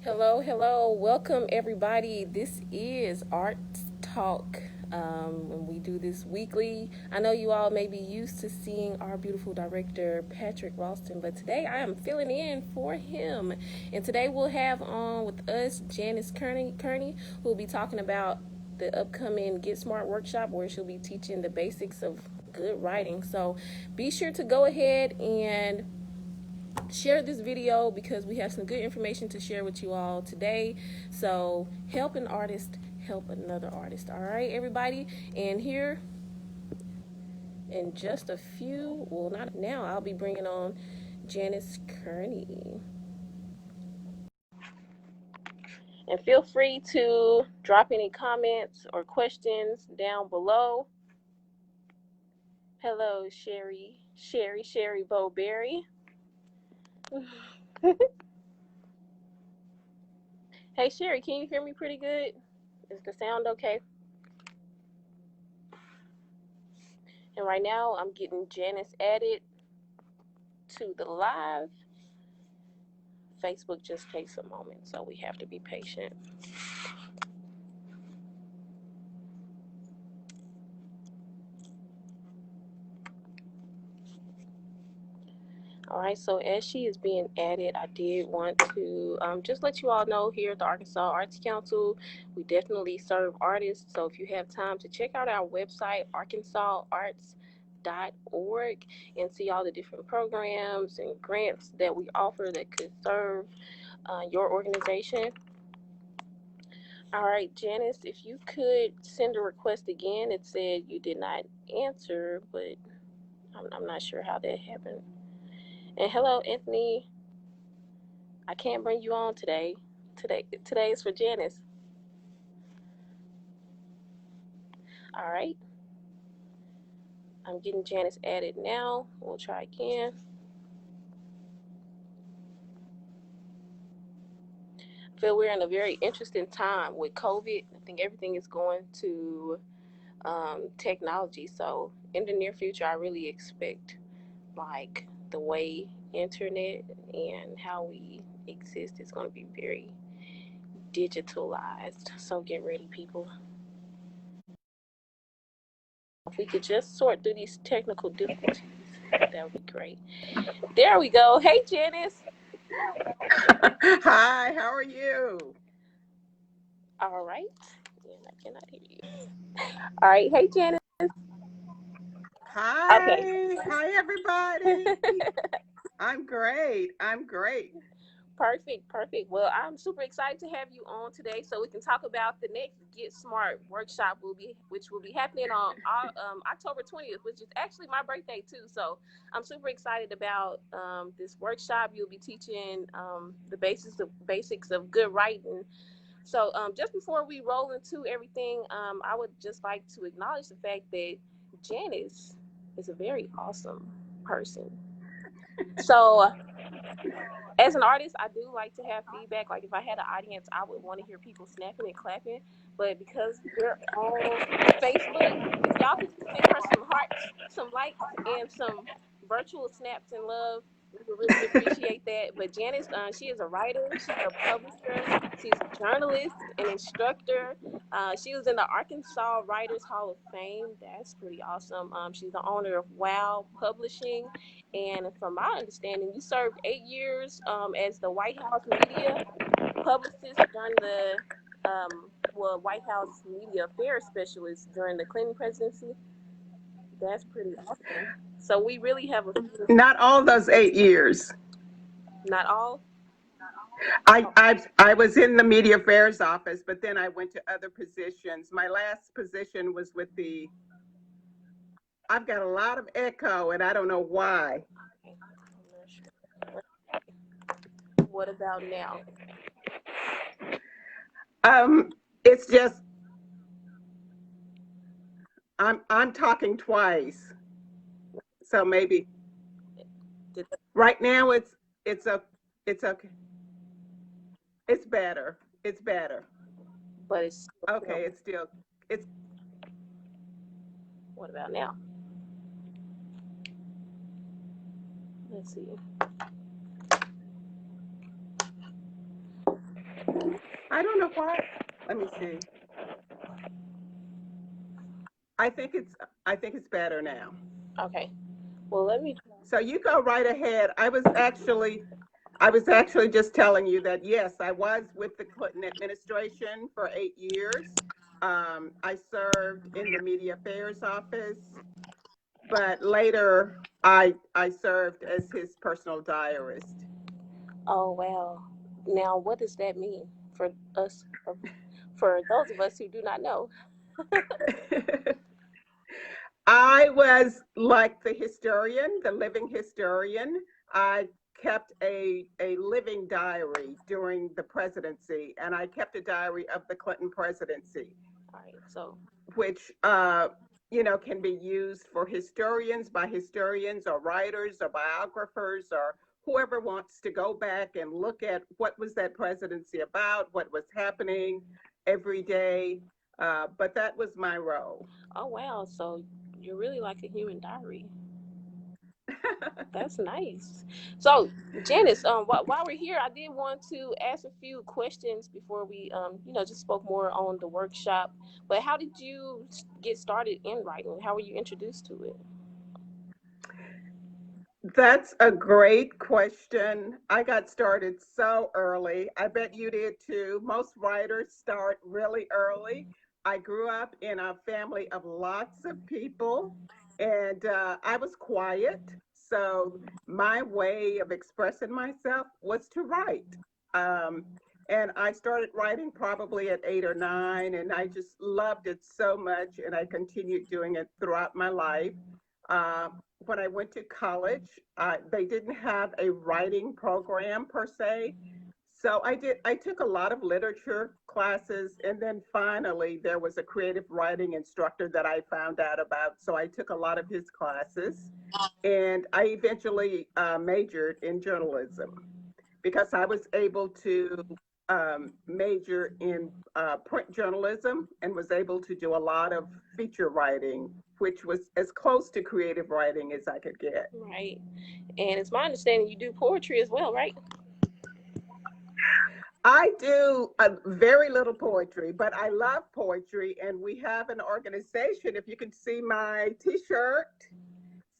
Hello, hello. Welcome, everybody. This is Art Talk. And we do this weekly. I know you all may be used to seeing our beautiful director, Patrick Ralston, but today I am filling in for him. And today we'll have on with us Janis Kearney, who will be talking about the upcoming Get Smart workshop where she'll be teaching the basics of good writing. So be sure to go ahead and share this video because we have some good information to share with you all today. So help an artist help another artist. All right, everybody. And here in just a few, well, not now, I'll be bringing on Janis Kearney. And feel free to drop any comments or questions down below. Hello, Sherry Bowberry. Hey, Sherry, can you hear me pretty good? Is the sound okay? And right now, I'm getting Janis added to the live. Facebook just takes a moment, so we have to be patient. All right, so as she is being added, I did want to just let you all know here at the Arkansas Arts Council, we definitely serve artists. So if you have time to check out our website, arkansasarts.org, and see all the different programs and grants that we offer that could serve your organization. All right, Janis, if you could send a request again. It said you did not answer, but I'm not sure how that happened. And hello, Anthony. I can't bring you on today. Today is for Janis. All right. I'm getting Janis added now. We'll try again. I feel we're in a very interesting time with COVID. I think everything is going to technology. So in the near future, I really expect like the way internet and how we exist is going to be very digitalized. So get ready, people. If we could just sort through these technical difficulties, that would be great. There we go. Hey, Janis. Hi, how are you? All right. And I cannot hear you. All right. Hey, Janis. Hi. Okay. Hi, everybody. I'm great. Perfect. Well, I'm super excited to have you on today so we can talk about the next Get Smart workshop which will be happening on October 20th, which is actually my birthday too. So I'm super excited about this workshop. You'll be teaching the basics of good writing. So just before we roll into everything, I would just like to acknowledge the fact that Janis is a very awesome person. So as an artist, I do like to have feedback. Like if I had an audience, I would want to hear people snapping and clapping. But because we're on Facebook, if y'all could send her some hearts, some likes, and some virtual snaps and love, we would really appreciate that. But Janis, she is a writer, she's a publisher, she's a journalist, an instructor. She was in the Arkansas Writers Hall of Fame. That's pretty awesome. She's the owner of WOW Publishing. And from my understanding, you served 8 years as the White House media publicist during the White House media affairs specialist during the Clinton presidency. That's pretty awesome. So we really have Not all those 8 years. Not all. I was in the media affairs office, but then I went to other positions. My last position was with the. I've got a lot of echo, and I don't know why. What about now? It's just I'm talking twice, so maybe right now it's okay. It's better. But it's okay. It's. What about now? Let's see. I don't know why. Let me see. I think it's I think it's better now. Okay. Well, let me. So you go right ahead. I was actually just telling you that yes, I was with the Clinton administration for 8 years. I served in the media affairs office, but later I served as his personal diarist. Oh wow. Now, what does that mean for us? For those of us who do not know. I was like the historian, the living historian. I kept a living diary during the presidency, and I kept a diary of the Clinton presidency, All right. So. which can be used for historians, by historians or writers or biographers or whoever wants to go back and look at what was that presidency about, what was happening every day. But that was my role. Oh wow. So you're really like a human diary. That's nice. So, Janice, while we're here, I did want to ask a few questions before we, just spoke more on the workshop. But how did you get started in writing? How were you introduced to it? That's a great question. I got started so early. I bet you did too. Most writers start really early. I grew up in a family of lots of people, and I was quiet. So my way of expressing myself was to write. Um, and I started writing probably at 8 or 9, and I just loved it so much, and I continued doing it throughout my life. Uh, when I went to college, they didn't have a writing program per se. So I took a lot of literature classes, and then finally there was a creative writing instructor that I found out about. So I took a lot of his classes, and I eventually majored in journalism because I was able to major in print journalism and was able to do a lot of feature writing, which was as close to creative writing as I could get. Right. And it's my understanding you do poetry as well, right? I do a very little poetry, but I love poetry, and we have an organization. If you can see my T-shirt,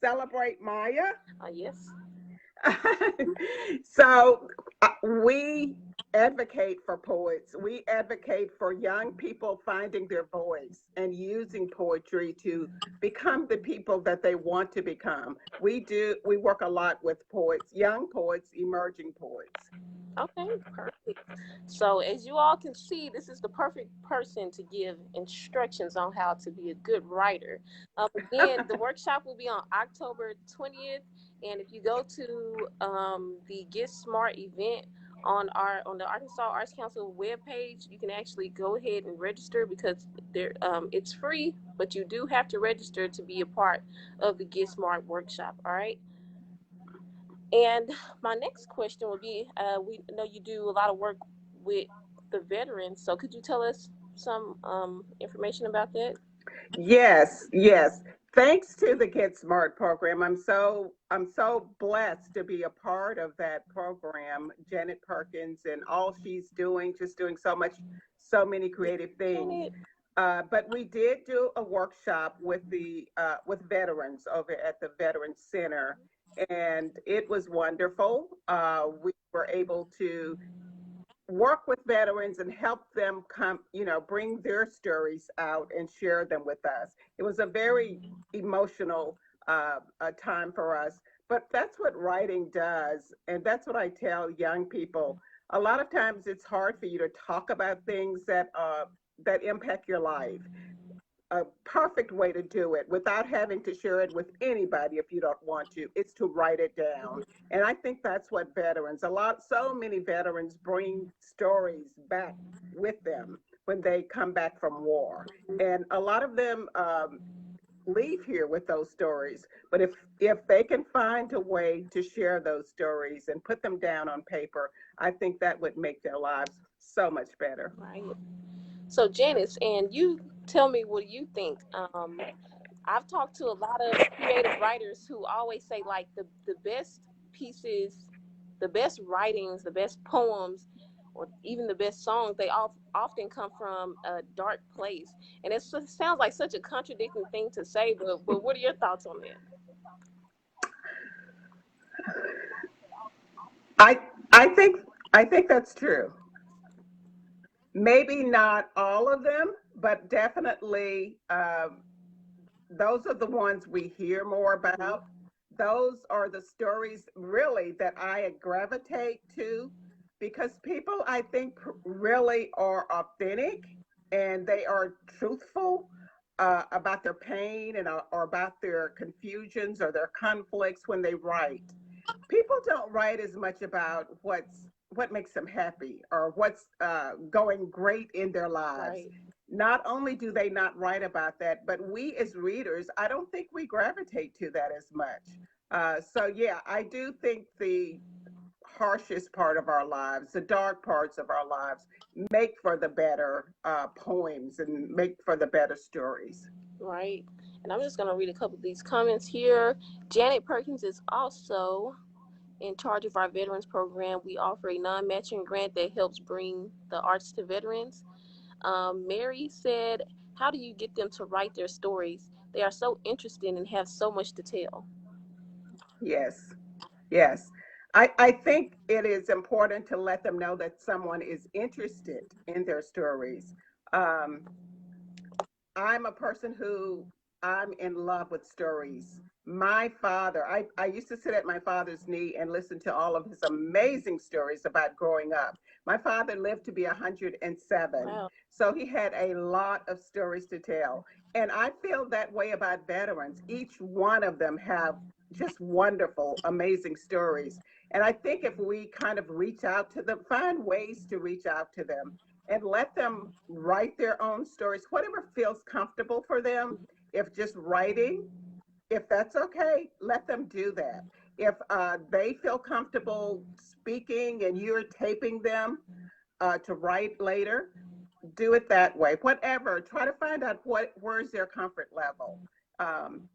Celebrate Maya. Yes. So we advocate for poets. We advocate for young people finding their voice and using poetry to become the people that they want to become. We work a lot with poets, young poets, emerging poets. Okay, perfect. So, as you all can see, this is the perfect person to give instructions on how to be a good writer. Again, the workshop will be on October 20th, and if you go to the Get Smart event on the Arkansas Arts Council webpage, you can actually go ahead and register because it's free, but you do have to register to be a part of the Get Smart workshop. All right. And my next question would be, we know you do a lot of work with the veterans, so could you tell us some information about that? Yes, yes. Thanks to the Get Smart program, I'm so blessed to be a part of that program. Janet Perkins and all she's doing, just doing so much, so many creative things. Janet. But we did do a workshop with veterans over at the Veterans Center, and it was wonderful. We were able to work with veterans and help them come, bring their stories out and share them with us. It was a very emotional time for us, but that's what writing does. And that's what I tell young people. A lot of times it's hard for you to talk about things that impact your life. A perfect way to do it without having to share it with anybody if you don't want to. It's to write it down. And I think that's what so many veterans bring stories back with them when they come back from war. And a lot of them leave here with those stories. But if they can find a way to share those stories and put them down on paper, I think that would make their lives so much better. Right. So, Janice, and you tell me what you think. I've talked to a lot of creative writers who always say like the best pieces, the best writings, the best poems or even the best songs, they often come from a dark place. And it sounds like such a contradicting thing to say, but what are your thoughts on that? I I think I think that's true. Maybe not all of them, but definitely those are the ones we hear more Hmm. about. Those are the stories really that I gravitate to because people, I think, really are authentic and they are truthful about their pain and or about their confusions or their conflicts when they write. People don't write as much about what makes them happy or what's going great in their lives. Right. Not only do they not write about that, but we as readers, I don't think we gravitate to that as much. So yeah, I do think the harshest part of our lives, the dark parts of our lives, make for the better poems and make for the better stories. Right. And I'm just going to read a couple of these comments here. Janet Perkins is also in charge of our veterans program. We offer a non-matching grant that helps bring the arts to veterans. Mary said, how do you get them to write their stories? They are so interesting and have so much to tell. Yes. Yes. I think it is important to let them know that someone is interested in their stories. Um, I'm a person who I'm in love with stories. My father, I used to sit at my father's knee and listen to all of his amazing stories about growing up. My father lived to be 107, Wow. so he had a lot of stories to tell. And I feel that way about veterans. Each one of them have just wonderful, amazing stories. And I think if we kind of reach out to them, find ways to reach out to them and let them write their own stories, whatever feels comfortable for them. If just writing, if that's okay, let them do that. If they feel comfortable speaking and you're taping them to write later, do it that way. Whatever, try to find out where's their comfort level. Um,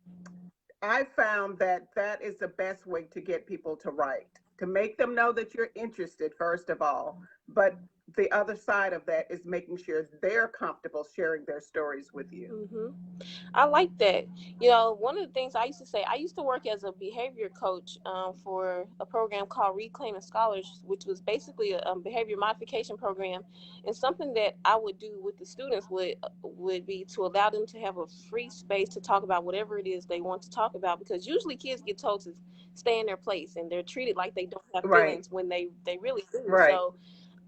I found that that is the best way to get people to write, to make them know that you're interested, first of all. But the other side of that is making sure they're comfortable sharing their stories with you. Hmm. I like that. You know, one of the things I used to say, I used to work as a behavior coach for a program called Reclaiming Scholars, which was basically a behavior modification program. And something that I would do with the students would be to allow them to have a free space to talk about whatever it is they want to talk about. Because usually kids get told to stay in their place, and they're treated like they don't have Right, feelings when they really do. right. So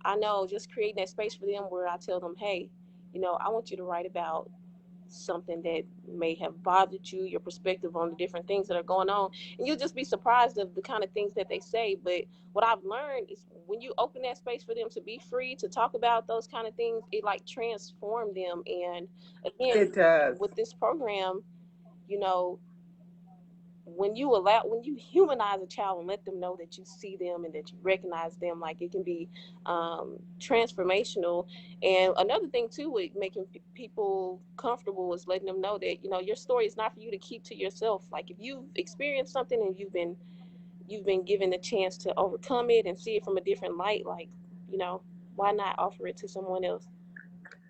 I know just creating that space for them where I tell them, hey, I want you to write about something that may have bothered you, your perspective on the different things that are going on, and you'll just be surprised of the kind of things that they say. But what I've learned is when you open that space for them to be free to talk about those kind of things, it like transform them. And again, It does. with this program, you know when you humanize a child and let them know that you see them and that you recognize them, like it can be transformational. And another thing too with making people comfortable is letting them know that your story is not for you to keep to yourself. Like if you've experienced something and you've been given the chance to overcome it and see it from a different light, like you know why not offer it to someone else?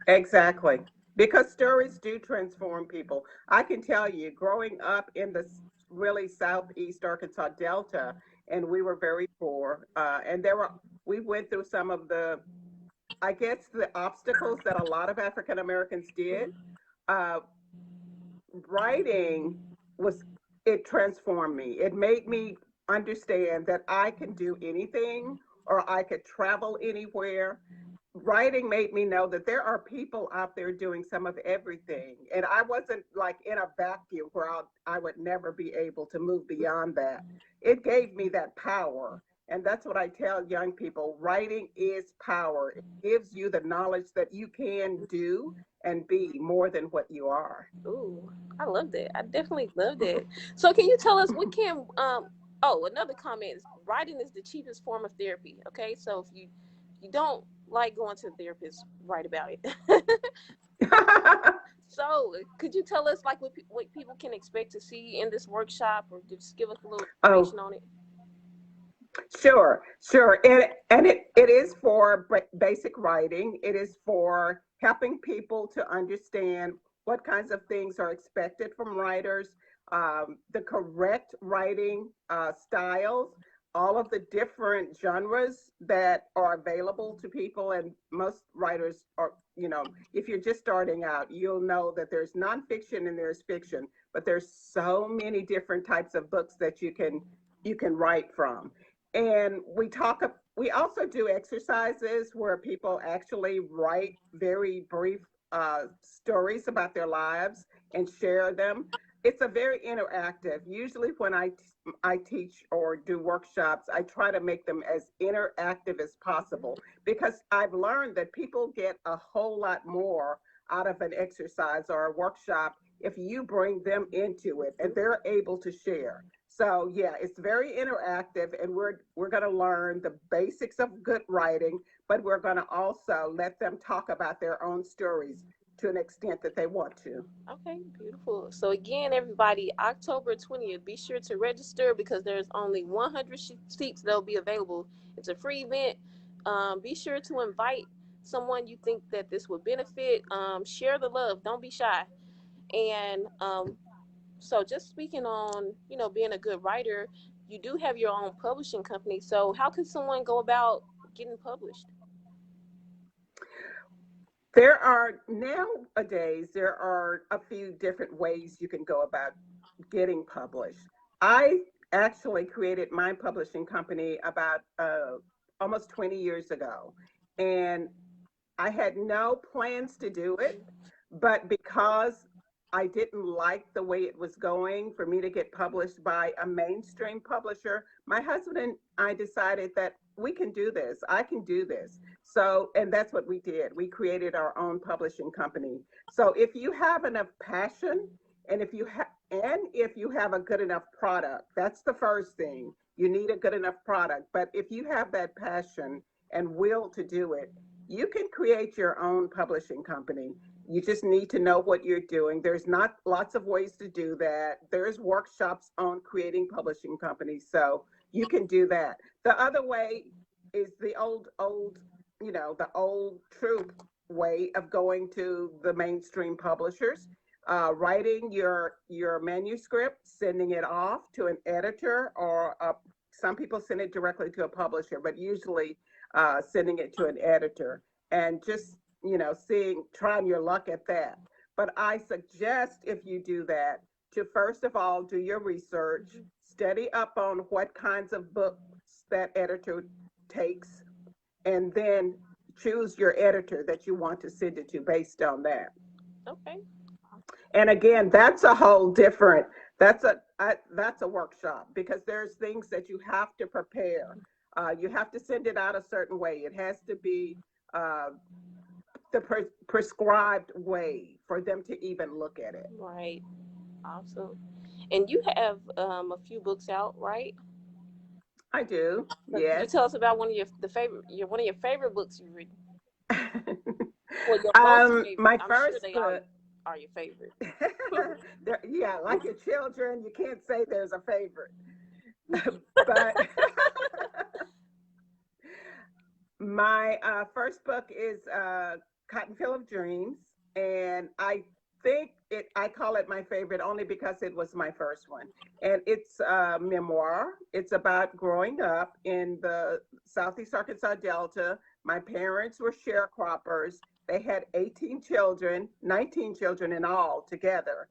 Exactly. Because stories do transform people. I can tell you, growing up in the really southeast Arkansas Delta, and we were very poor, and we went through some of the, I guess, the obstacles that a lot of African Americans did. Hmm. Uh, Writing was, it transformed me. It made me understand that I can do anything or I could travel anywhere. Writing made me know that there are people out there doing some of everything. And I wasn't like in a vacuum where I would never be able to move beyond that. It gave me that power. And that's what I tell young people, writing is power. It gives you the knowledge that you can do and be more than what you are. Ooh, I love that. I definitely love that. So, can you tell us what can Oh, another comment is writing is the cheapest form of therapy. Okay, so if you don't like going to the therapist, write about it. So, could you tell us like what people can expect to see in this workshop, or just give us a little Oh, information on it? Sure, sure. And it is for basic writing. It is for helping people to understand what kinds of things are expected from writers, the correct writing styles, all of the different genres that are available to people. And most writers are, if you're just starting out, you'll know that there's nonfiction and there's fiction, but there's so many different types of books that you can write from. And we also do exercises where people actually write very brief stories about their lives and share them. It's a very interactive. Usually when I teach or do workshops, I try to make them as interactive as possible because I've learned that people get a whole lot more out of an exercise or a workshop if you bring them into it and they're able to share. So yeah, it's very interactive, and we're going to learn the basics of good writing, but we're going to also let them talk about their own stories to an extent that they want to. Okay, beautiful. So again, everybody, October 20th, be sure to register because there's only 100 seats that'll be available. It's a free event. Be sure to invite someone you think that this would benefit. Share the love. Don't be shy. And so just speaking on, being a good writer, you do have your own publishing company. So how can someone go about getting published? There are a few different ways you can go about getting published. I actually created my publishing company about almost 20 years ago, and I had no plans to do it, but because I didn't like the way it was going for me to get published by a mainstream publisher, my husband and I decided that we can do this. I can do this. So, and that's what we did. We created our own publishing company. So, if you have enough passion and if you have a good enough product, that's the first thing. You need a good enough product. But if you have that passion and will to do it, you can create your own publishing company. You just need to know what you're doing. There's not lots of ways to do that. There's workshops on creating publishing companies, so you can do that. The other way is the old troop way of going to the mainstream publishers, writing your manuscript, sending it off to an editor, or some people send it directly to a publisher, but usually sending it to an editor and just trying your luck at that. But I suggest, if you do that, to first of all do your research, study up on what kinds of books that editor takes, and then choose your editor that you want to send it to based on that. Okay. And again, that's a whole different, that's a workshop, because there's things that you have to prepare. You have to send it out a certain way. It has to be uh, the prescribed way for them to even look at it. Right. Awesome. And you have a few books out, right? I do, So could you yes. tell us about one of your favorite books you've written? Well, your most favorite. My I'm sure first they all book, are your favorite. yeah, like your children, you can't say there's a favorite. But my first book is Cotton Field of Dreams, and I call it my favorite only because it was my first one. And it's a memoir. It's about growing up in the Southeast Arkansas Delta. My parents were sharecroppers. They had 18 children, 19 children in all together.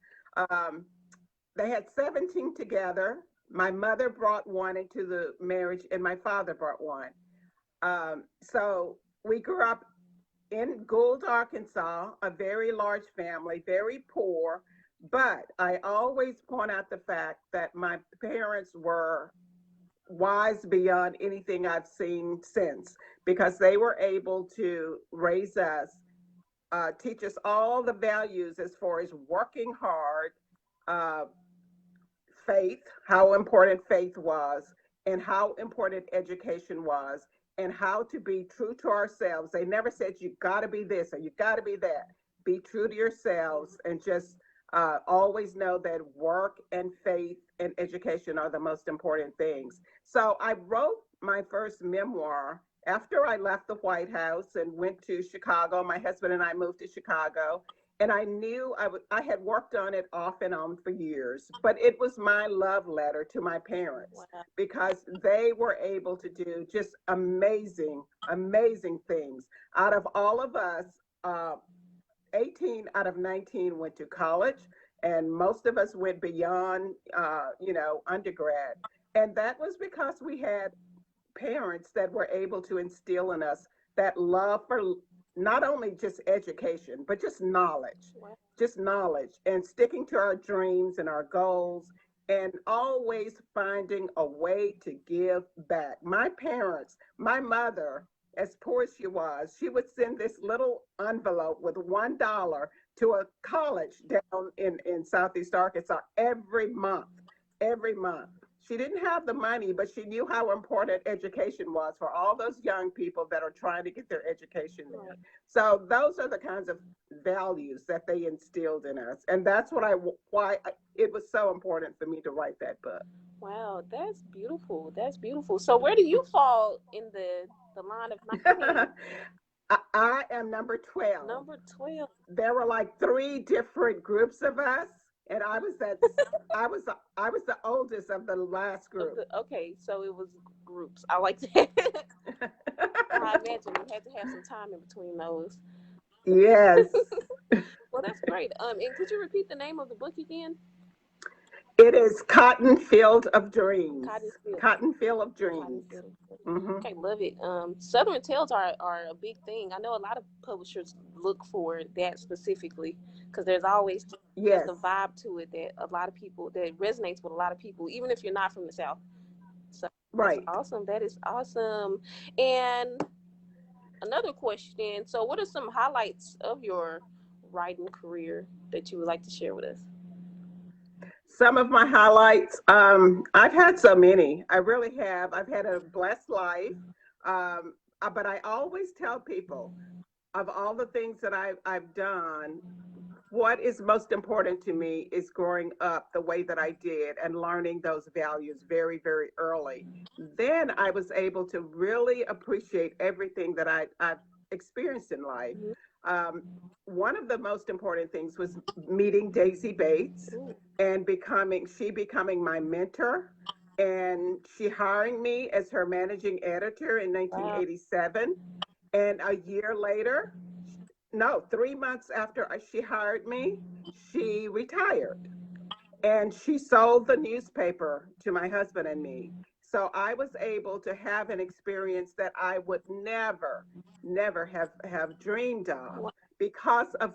Um, they had 17 together. My mother brought one into the marriage, and my father brought one. So we grew up in Gould, Arkansas, a very large family, very poor. But I always point out the fact that my parents were wise beyond anything I've seen since, because they were able to raise us, teach us all the values as far as working hard, uh, faith, how important faith was, and how important education was, and how to be true to ourselves. They never said you got to be this or you got to be that. Be true to yourselves, and just always know that work and faith and education are the most important things. So I wrote my first memoir after I left the White House and went to Chicago. My husband and I moved to Chicago, and I knew I had worked on it off and on for years, but it was my love letter to my parents Wow. because they were able to do just amazing, amazing things. Out of all of us, uh, 18 out of 19 went to college, and most of us went beyond, undergrad. And that was because we had parents that were able to instill in us that love for not only just education, but Wow. just knowledge, and sticking to our dreams and our goals, and always finding a way to give back. My parents, my mother, as poor as she would send this little envelope with $1 to a college down in Southeast Arkansas every month. She didn't have the money, but she knew how important education was for all those young people that are trying to get their education there. Right. So those are the kinds of values that they instilled in us, and that's it was so important for me to write that book. Wow, that's beautiful. That's beautiful. So where do you fall in the line of 19? I am number 12. Number 12 There were like three different groups of us, and I was the oldest of the last of group. the okay, so it was groups. I like that. I imagine you had to have some time in between those. Yes. Well, that's great. And could you repeat the name of the book again? It is Cotton Field of Dreams. Cotton Field. Cotton Field of Cotton Dreams. Field. Hmm. Okay, love it. Southern tales are a big thing. I know a lot of publishers look for that specifically because there's always just Yes. a vibe to it that a lot of people that resonates with a lot of people, even if you're not from the South. So that's Right. awesome. That is awesome. And another question. So, what are some highlights of your writing career that you would like to share with us? Some of my highlights, I've had so many. I really have. I've had a blessed life. But I always tell people, of all the things that I've done, what is most important to me is growing up the way that I did and learning those values very, very early. Then I was able to really appreciate everything that I've experienced in life. Mhm. Um, One of the most important things was meeting Daisy Bates Ooh, and she becoming my mentor, and she hiring me as her managing editor in wow. 1987. And a year later, no, 3 months after she hired me, she retired, and she sold the newspaper to my husband and me. So I was able to have an experience that I would never have dreamed of, Wow. because of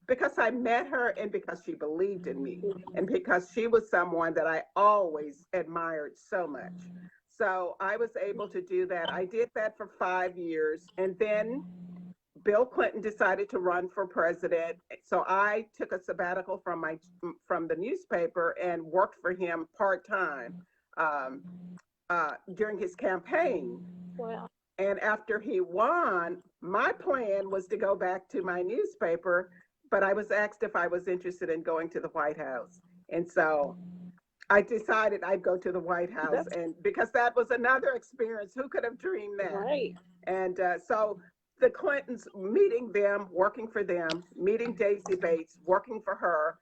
because I met her, and because she believed in me, and because she was someone that I always admired so much. So I was able to do that. I did that for 5 years, and then Bill Clinton decided to run for president. So I took a sabbatical from the newspaper and worked for him part time um, during his campaign. Wow. And after he won, my plan was to go back to my newspaper, but I was asked if I was interested in going to the White House. And so I decided I'd go to the White House, That's and because that was another experience. Who could have dreamed that? right. And so the Clintons, meeting them, working for them, meeting Daisy Bates, working for her,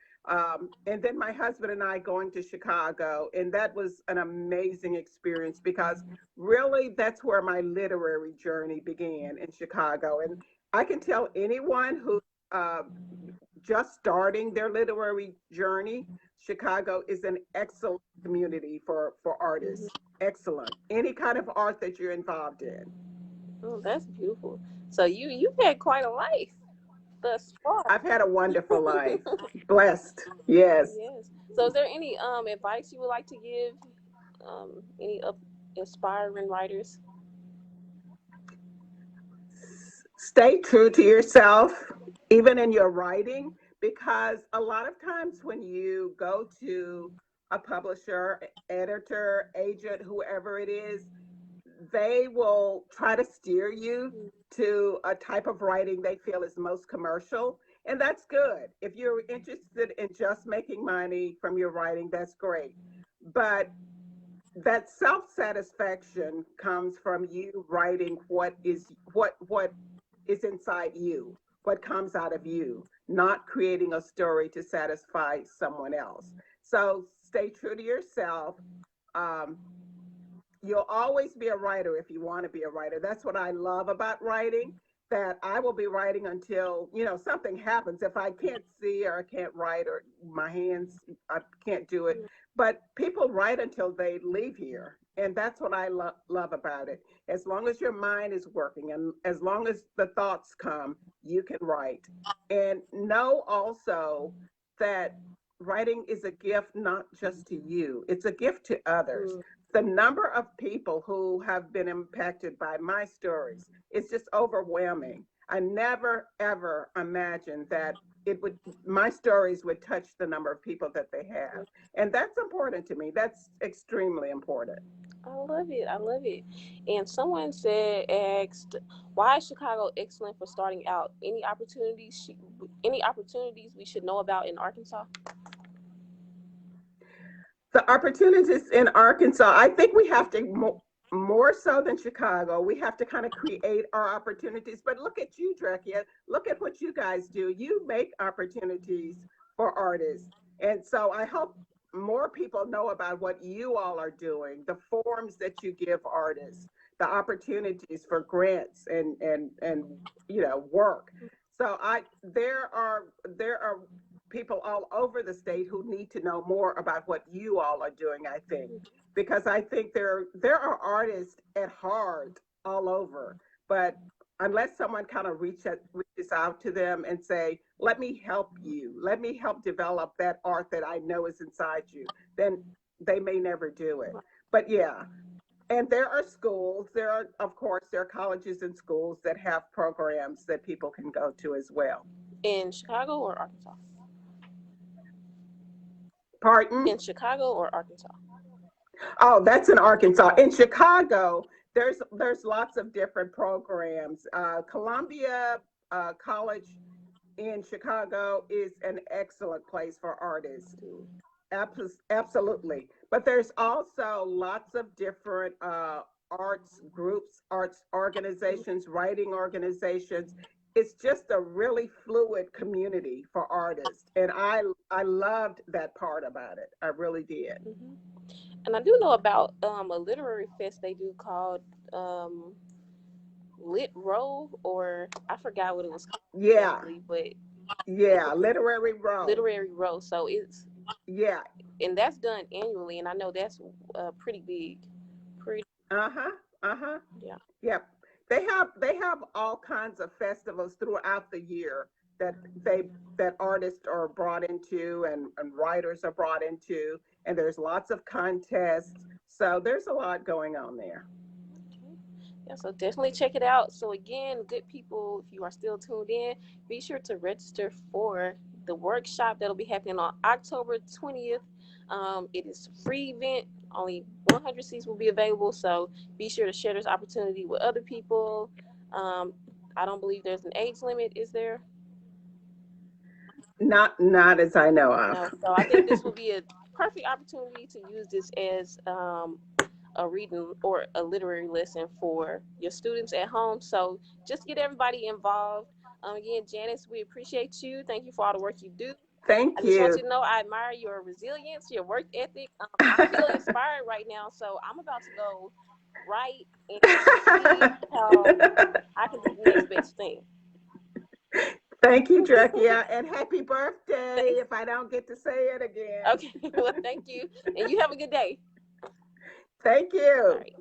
and then my husband and I going to Chicago. And that was an amazing experience because really that's where my literary journey began, in Chicago. And I can tell anyone who uh, just starting their literary journey, Chicago is an excellent community for Mhm. artists. Excellent. Any kind of art that you're involved in. Oh, that's beautiful. So you've had quite a life thus far. I've had a wonderful life. Blessed. Yes. Yes. So, is there any advice you would like to give any inspiring writers? Stay true to yourself, even in your writing, because a lot of times when you go to a publisher, editor, agent, whoever it is, they will try to steer you to a type of writing they feel is most commercial. And that's good. If you're interested in just making money from your writing, that's great. But that self-satisfaction comes from you writing what is inside you, what comes out of you, not creating a story to satisfy someone else. So stay true to yourself. um, you'll always be a writer if you want to be a writer. That's what I love about writing, that I will be writing until, something happens. If I can't see or I can't write or my hands, I can't do it. But people write until they leave here. And that's what I love about it. As long as your mind is working and as long as the thoughts come, you can write. And know also that writing is a gift not just to you, it's a gift to others. Mm. The number of people who have been impacted by my stories is just overwhelming. I never ever imagined that it would my stories would touch the number of people that they have. And that's important to me. That's extremely important. I love it. I love it. And someone asked, why is Chicago excellent for starting out? Any opportunities we should know about in Arkansas? The opportunities in Arkansas, I think we have to more so than Chicago, we have to kind of create our opportunities. But look at you, Drekkia. Look at what you guys do. You make opportunities for artists. And so I hope more people know about what you all are doing, the forms that you give artists, the opportunities for grants and work. So I there are people all over the state who need to know more about what you all are doing, I think, because I think there are artists at heart all over, but unless someone kind of reaches out to them and say, let me help you, let me help develop that art that I know is inside you, then they may never do it. But yeah, and there are schools, of course, there are colleges and schools that have programs that people can go to as well. In Chicago or Arkansas? Pardon? In Chicago or Arkansas? Oh, that's in Arkansas. In Chicago, there's lots of different programs. Columbia College in Chicago is an excellent place for artists. Absolutely. But there's also lots of different arts groups, arts organizations, writing organizations. It's just a really fluid community for artists. And I loved that part about it. I really did. Mm-hmm. And I do know about a literary fest they do called Lit Row, or I forgot what it was called Yeah. exactly, but Yeah. Literary Row. Literary Row. So it's Yeah. and that's done annually, and I know that's pretty big. Pretty. Uh-huh. Uh-huh. Yeah. Yep. They have all kinds of festivals throughout the year that that artists are brought into and writers are brought into, and there's lots of contests. So there's a lot going on there. Okay. Yeah, so definitely check it out. So again, good people, if you are still tuned in, be sure to register for the workshop that'll be happening on October 20th. It is a free event. Only 100 seats will be available, so be sure to share this opportunity with other people. Um, I don't believe there's an age limit, is there? Not as I know No. of. So I think this will be a perfect opportunity to use this as a reading or a literary lesson for your students at home. So just get everybody involved. Again, Janice, we appreciate you. Thank you for all the work you do. I Thank just want you. you to know I admire your resilience, your work ethic. I feel inspired right now, so I'm about to go write and see how I can do the next best thing. Thank you, Drekkia, and happy birthday if I don't get to say it again. Okay, well, thank you, and you have a good day. Thank All you. right.